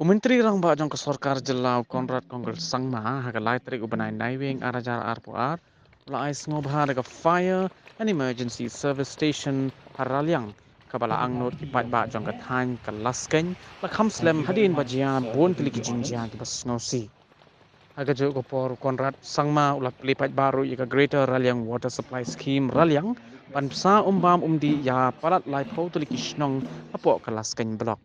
Menteri Rang Ba Jong Kesorkar Jelau Conrad Sangma hagalai trik ubanai naiwing arajar arpuar ulai ngobha daga fire and emergency service station Haraliang kabala angnot ki paidbah jong kathan ka Laskein lakham slem hadin bajian bon tili ki jingjiang ki basnosi aga jo gopor Conrad Sangma ulap lipat baru ika Greater Raliang Water Supply Scheme Raliang panpsa umbam umdi ya palat lai pau tili ki shnong apo ka Laskein Block.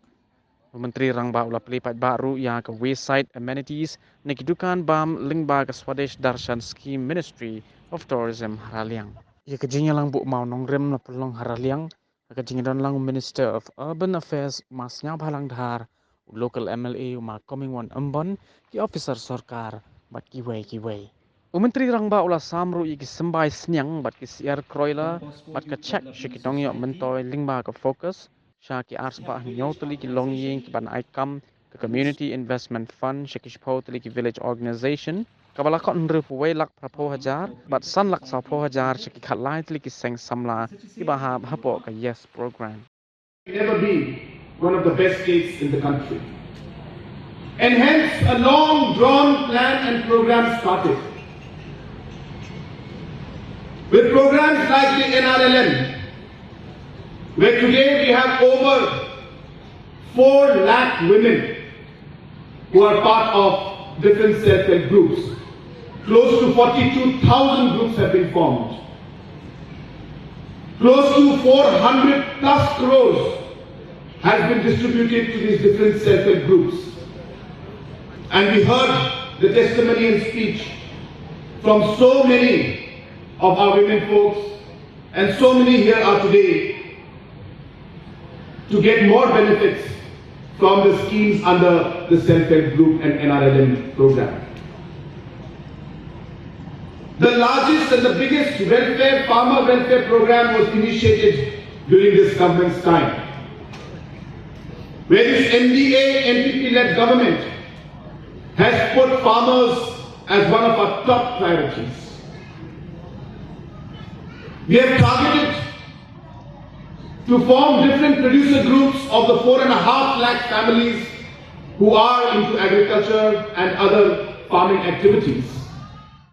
Menteri Rang Ba ulah pelipat baru yang ke wayside amenities nekidukan bam lingba ke Swadesh Darshan Scheme Ministry of Tourism Haraliang. Ia kejinya lang bu mau nongrem na pelong Haraliang, kejinya don lang Minister of Urban Affairs masnya balang dhar local MLA uma coming one ambon ki officer sarkar bat kiway. Menteri Rang Ba ulah samru iki sembai senyang bat ki siar kroila bat ke check shikitong yo mentoy lingba ke fokus Shaki Arspa Nyotali ki Longying ki Ban Aikam, the Community Investment Fund, Shakish Potali ki Village Organization, Kabalakot Nrup Waylak Prapo Hajar, but Sanlak Sapo Hajar, Shaki Katlaitli ki Seng Samla, ki Bahab Hapo ka Yes program. Never be one of the best states in the country. And hence a long drawn plan and program started. With programs like the NRLM, where today we have over 4 lakh women who are part of different self-help groups. Close to 42,000 groups have been formed. Close to 400 plus crores has been distributed to these different self-help groups. And we heard the testimony and speech from so many of our women folks, and so many here are today to get more benefits from the schemes under the self-help group and NRLM program. The largest and the biggest farmer welfare program was initiated during this government's time, where this NDA, NPP-led government has put farmers as one of our top priorities. We have targeted to form different producer groups of the 4.5 lakh families who are into agriculture and other farming activities.